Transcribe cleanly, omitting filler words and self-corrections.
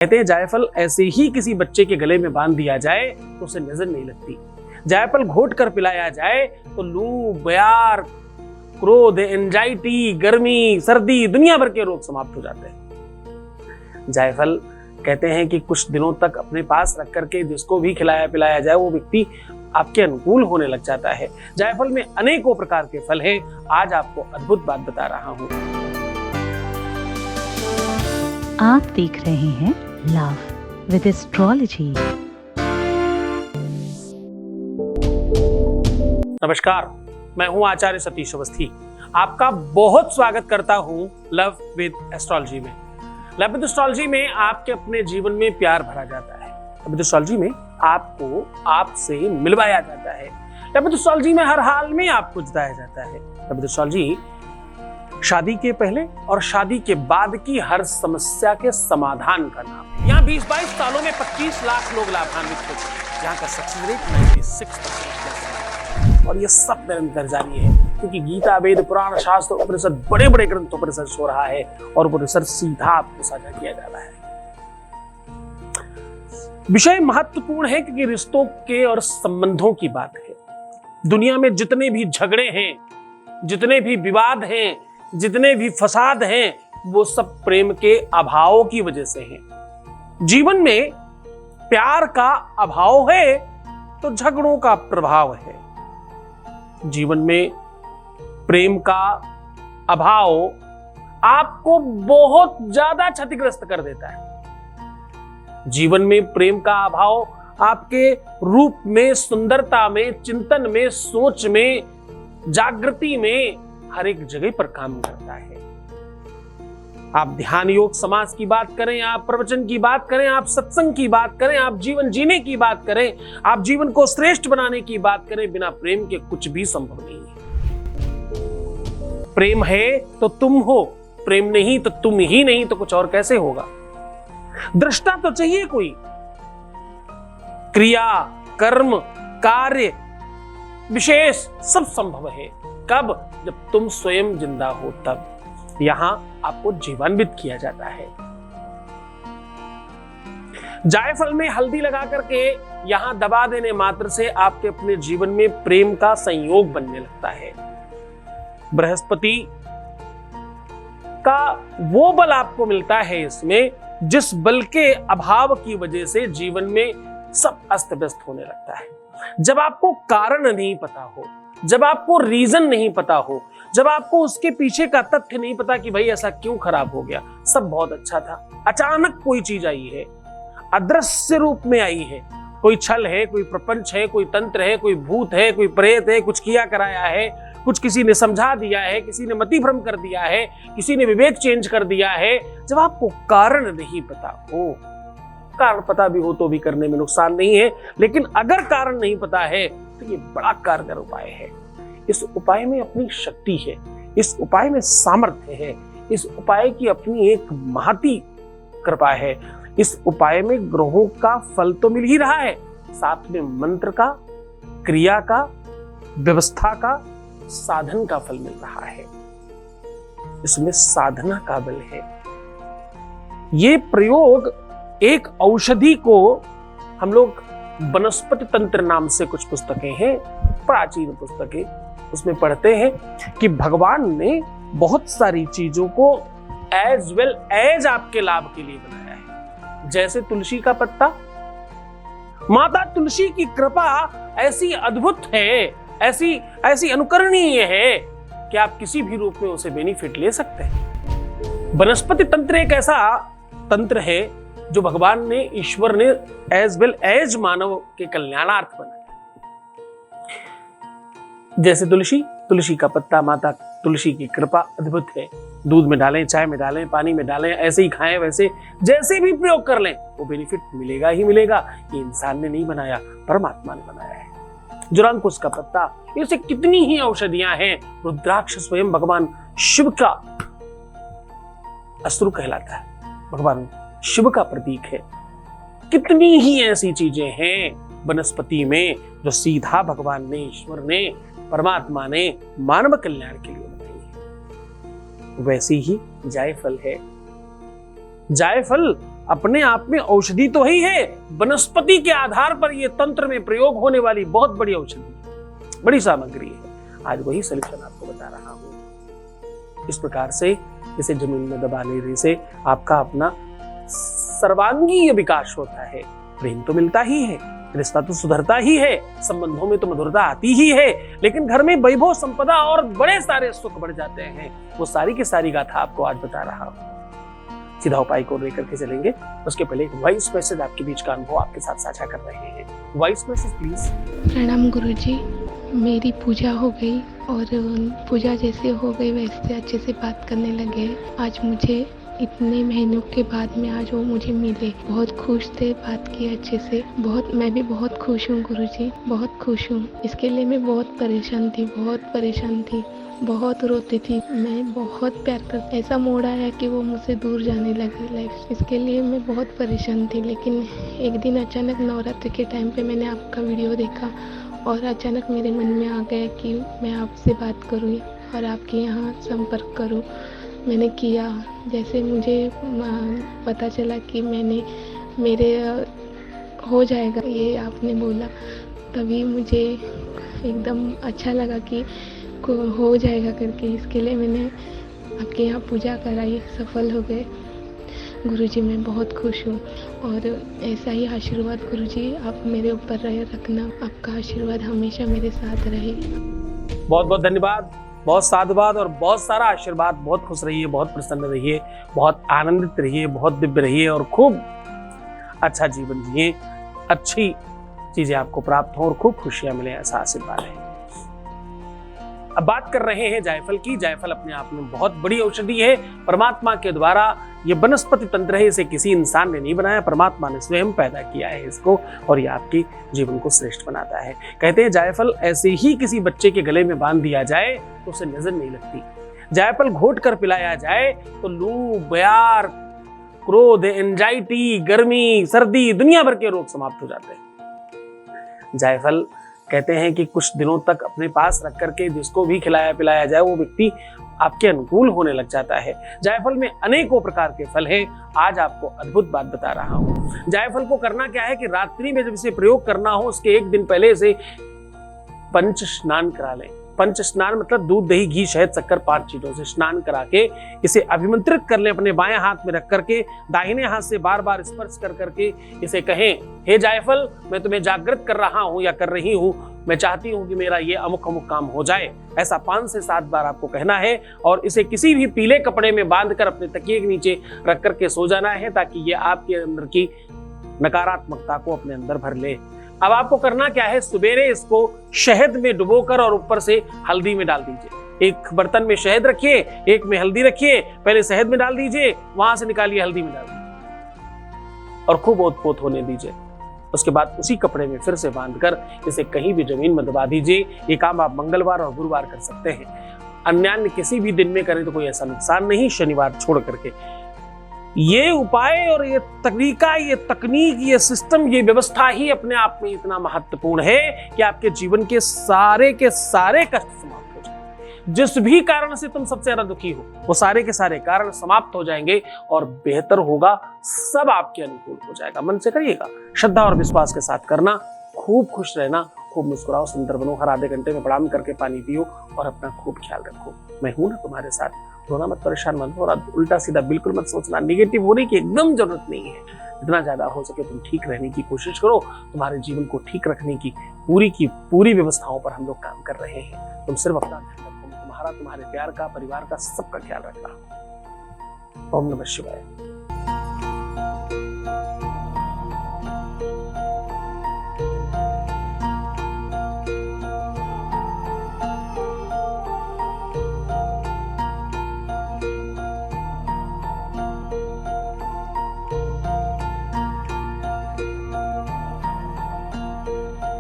कहते हैं जायफल ऐसे ही किसी बच्चे के गले में बांध दिया जाए तो उसे नजर नहीं लगती। जायफल घोट कर पिलाया जाए तो लू, बयार, क्रोध, एंजाइटी, गर्मी, सर्दी, दुनिया भर के रोग समाप्त हो जाते हैं। जायफल कहते हैं कि कुछ दिनों तक अपने पास रख करके जिसको भी खिलाया पिलाया जाए वो व्यक्ति आपके अनुकूल होने लग जाता है। जायफल में अनेकों प्रकार के फल हैं। आज आपको अद्भुत बात बता रहा हूं। आप देख रहे हैं लव विद एस्ट्रोलॉजी। नमस्कार, मैं हूं आचार्य सतीश अवस्थी। आपका बहुत स्वागत करता हूं लव विद एस्ट्रोलॉजी में। लव विद एस्ट्रोलॉजी में आपके अपने जीवन में प्यार भरा जाता है। लव विद एस्ट्रोलॉजी में आपको आपसे मिलवाया जाता है। लव विद एस्ट्रोलॉजी में हर हाल में आपको जिताया जाता है। लव विद एस्ट्रोलॉजी शादी के पहले और शादी के बाद की हर समस्या के समाधान का नाम है। यहाँ 20-22 सालों में 25 लाख लोग लाभान्वित हो चुके हैं। यहाँ का सक्सेस रेट 96% और ये सब निरंतर जारी है, क्योंकि गीता, वेद, पुराण, शास्त्र, उपनिषद, बड़े बड़े ग्रंथों पर रिसर्च हो रहा है और वो रिसर्च सीधा आपको साझा किया जा रहा है। विषय महत्वपूर्ण है क्योंकि रिश्तों के और संबंधों की बात है। दुनिया में जितने भी झगड़े हैं, जितने भी विवाद हैं, जितने भी फसाद हैं, वो सब प्रेम के अभाव की वजह से हैं। जीवन में प्यार का अभाव है तो झगड़ों का प्रभाव है। जीवन में प्रेम का अभाव आपको बहुत ज्यादा क्षतिग्रस्त कर देता है। जीवन में प्रेम का अभाव आपके रूप में, सुंदरता में, चिंतन में, सोच में, जागृति में हर एक जगह पर काम करता है। आप ध्यान योग समाज की बात करें, आप प्रवचन की बात करें, आप सत्संग की बात करें, आप जीवन जीने की बात करें, आप जीवन को श्रेष्ठ बनाने की बात करें, बिना प्रेम के कुछ भी संभव नहीं है। प्रेम है तो तुम हो, प्रेम नहीं तो तुम ही नहीं, तो कुछ और कैसे होगा। दृष्टा तो चाहिए कोई। क्रिया, कर्म, कार्य, विशेष सब संभव है कब? जब तुम स्वयं जिंदा हो तब। यहां आपको जीवान्वित किया जाता है। जायफल में हल्दी लगा करके यहां दबा देने मात्र से आपके अपने जीवन में प्रेम का संयोग बनने लगता है। बृहस्पति का वो बल आपको मिलता है इसमें, जिस बल के अभाव की वजह से जीवन में सब अस्त व्यस्त होने लगता है। जब आपको कारण नहीं पता हो, जब आपको रीजन नहीं पता हो, जब आपको उसके पीछे का तथ्य नहीं पता कि भाई ऐसा क्यों खराब हो गया, सब बहुत अच्छा था, अचानक कोई चीज आई है, अदृश्य रूप में आई है, कोई छल है, कोई प्रपंच है, कोई तंत्र है, कोई भूत है, कोई प्रेत है, कुछ किया कराया है, कुछ किसी ने समझा दिया है, किसी ने मति भ्रम कर दिया है, किसी ने विवेक चेंज कर दिया है। जब आपको कारण नहीं पता हो, कारण पता भी हो तो भी करने में नुकसान नहीं है, लेकिन अगर कारण नहीं पता है तो ये बड़ा कारगर उपाय है। इस उपाय में अपनी शक्ति है, इस उपाय में सामर्थ्य है, इस उपाय की अपनी एक महती कृपा है। इस उपाय में ग्रहों का फल तो मिल ही रहा है, साथ में मंत्र का, क्रिया का, व्यवस्था का, साधन का फल मिल रहा है। इसमें साधना का बल है। ये प्रयोग एक औषधि को हम लोग वनस्पति तंत्र नाम से कुछ पुस्तकें हैं, प्राचीन पुस्तकें, उसमें पढ़ते हैं कि भगवान ने बहुत सारी चीजों को एज वेल एज आपके लाभ के लिए बनाया है। जैसे तुलसी का पत्ता, माता तुलसी की कृपा ऐसी अद्भुत है, ऐसी अनुकरणीय है कि आप किसी भी रूप में उसे बेनिफिट ले सकते हैं। वनस्पति तंत्र एक ऐसा तंत्र है जो भगवान ने, ईश्वर ने एज वेल एज मानव के कल्याणार्थ बनाया। जैसे तुलसी का पत्ता, माता तुलसी की कृपा अद्भुत है। दूध में डालें, चाय में डालें, पानी में डालें, ऐसे ही खाएं, वैसे जैसे भी प्रयोग कर लें वो बेनिफिट मिलेगा ही मिलेगा। ये इंसान ने नहीं बनाया, परमात्मा ने बनाया है। जुरांकुश का पत्ता, ऐसे कितनी ही औषधियां हैं। रुद्राक्ष स्वयं भगवान शिव का अश्रु कहलाता है, भगवान शिव का प्रतीक है। कितनी ही ऐसी चीजें हैं वनस्पति में जो सीधा भगवान ने, ईश्वर ने, परमात्मा ने मानव कल्याण के लिए बनाई है। वैसी ही जायफल है। जायफल अपने आप में औषधि तो ही है, वनस्पति के आधार पर यह तंत्र में प्रयोग होने वाली बहुत बड़ी औषधि, बड़ी सामग्री है। आज वही सॉल्यूशन आपको बता रहा हूं। इस प्रकार से इसे जमीन में दबा लेने से आपका अपना सर्वांगीय विकास होता है। प्रेम तो मिलता ही है, रिश्ता तो सुधरता ही है, संबंधों में तो मधुरता आती ही है, लेकिन घर में वैभव संपदा और बड़े सारे सुख बढ़ जाते हैं। वो सारी की सारी गाथा आपको आज बता रहा हूं। सीधा उपाय को लेकर के चलेंगे। उसके पहले एक वॉइस मैसेज आपके बीच का अनुभव आपके साथ साझा कर रहे हैं। Voice message please. प्रणाम गुरुजी, मेरी पूजा हो गई और पूजा जैसे हो गई वैसे अच्छे से बात करने लगे। आज मुझे इतने महीनों के बाद में आज वो मुझे मिले, बहुत खुश थे, बात की अच्छे से। मैं भी बहुत खुश हूँ गुरुजी, बहुत खुश हूँ। इसके लिए मैं बहुत परेशान थी, बहुत रोती थी, मैं बहुत प्यार करती। ऐसा मोड़ आया कि वो मुझसे दूर जाने लगी लाइफ। इसके लिए मैं बहुत परेशान थी, लेकिन एक दिन अचानक नवरात्रि के टाइम पे मैंने आपका वीडियो देखा और अचानक मेरे मन में आ गया कि मैं आपसे बात करूँ और आपके यहाँ संपर्क करूँ। मैंने किया। जैसे मुझे पता चला कि मेरे हो जाएगा, ये आपने बोला, तभी मुझे एकदम अच्छा लगा कि हो जाएगा करके। इसके लिए मैंने आपके यहाँ पूजा कराई, सफल हो गए। गुरुजी मैं बहुत खुश हूँ और ऐसा ही आशीर्वाद गुरुजी आप मेरे ऊपर रखना। आपका आशीर्वाद हमेशा मेरे साथ रहे। बहुत बहुत धन्यवाद, बहुत साधुवाद और बहुत सारा आशीर्वाद। बहुत खुश रहिए, बहुत प्रसन्न रहिए, बहुत आनंदित रहिए, बहुत दिव्य रहिए और खूब अच्छा जीवन जिए, अच्छी चीजें आपको प्राप्त हो और खूब खुशियां मिले, ऐसा आशीर्वाद है। अब बात कर रहे हैं जायफल की। जायफल अपने आप में बहुत बड़ी औषधि है। परमात्मा के द्वारा ये वनस्पति तंत्र है, इसे किसी इंसान ने नहीं बनाया, परमात्मा ने स्वयं पैदा किया है इसको, और ये आपके जीवन को श्रेष्ठ बनाता है। कहते हैं जायफल ऐसे ही किसी बच्चे के गले में बांध दिया जाए तो उसे नजर नहीं लगती। जायफल घोट कर पिलाया जाए तो लू, बयार, क्रोध, एंजाइटी, गर्मी, सर्दी, दुनिया भर के रोग समाप्त हो जाते हैं। जायफल कहते हैं कि कुछ दिनों तक अपने पास रख करके जिसको भी खिलाया पिलाया जाए वो व्यक्ति आपके अनुकूल होने लग जाता है। जायफल में अनेकों प्रकार के फल हैं। आज आपको अद्भुत बात बता रहा हूं। जायफल को करना क्या है कि रात्रि में जब इसे प्रयोग करना हो उसके एक दिन पहले इसे पंच स्नान करा लें। पंच स्नान मतलब दूध, दही, घी, शहद, शक्कर, 5 चीजों से स्नान करा के इसे अभिमंत्रित कर लें अपने बाएं हाथ में रख करके। दाहिने हाथ से बार बार स्पर्श कर करके इसे कहें, हे जायफल, मैं तुम्हें जागृत कर रहा हूं या कर रही हूं, मैं चाहती हूं कि मेरा ये अमुक अमुक काम हो जाए। ऐसा 5 से 7 बार आपको कहना है और इसे किसी भी पीले कपड़े में बांध कर अपने तकिए के नीचे रख करके सो जाना है, ताकि ये आपके अंदर की नकारात्मकता को अपने अंदर भर ले। अब आपको करना क्या है, सवेरे इसको शहद में डुबोकर और ऊपर से हल्दी में डाल दीजिए। एक बर्तन में शहद रखिए, एक में हल्दी रखिए, पहले शहद में डाल दीजिए, वहां से निकालिए, हल्दी में डाल दीजिए और खूब ओत-पोत होने दीजिए। उसके बाद उसी कपड़े में फिर से बांधकर इसे कहीं भी जमीन में दबा दीजिए। ये काम आप मंगलवार और गुरुवार कर सकते हैं। अन्य किसी भी दिन में करें तो कोई ऐसा नुकसान नहीं, शनिवार छोड़ करके। ये उपाय और ये तरीका, ये तकनीक, ये सिस्टम, ये व्यवस्था ही अपने आप में इतना महत्वपूर्ण है कि आपके जीवन के सारे कष्ट समाप्त हो जाएंगे। जिस भी कारण से तुम सबसे ज्यादा दुखी हो वो सारे के सारे कारण समाप्त हो जाएंगे और बेहतर होगा, सब आपके अनुकूल हो जाएगा। मन से करिएगा, श्रद्धा और विश्वास के साथ करना। खूब खुश रहना, खूब मुस्कुराओ, सुंदर बनो, हर आधे घंटे में प्रणाम करके पानी पियो और अपना खूब ख्याल रखो। मैं हूं ना तुम्हारे साथ, रोना मत, परेशान मत हो और उल्टा सीधा बिल्कुल मत सोचना। निगेटिव होने की एकदम जरूरत नहीं है। जितना ज्यादा हो सके तुम ठीक रहने की कोशिश करो। तुम्हारे जीवन को ठीक रखने की पूरी व्यवस्थाओं पर हम लोग काम कर रहे हैं। तुम सिर्फ अपना ध्यान रखो, तुम्हारे प्यार का, परिवार का, सबका ख्याल रखना। ओम नमः शिवाय।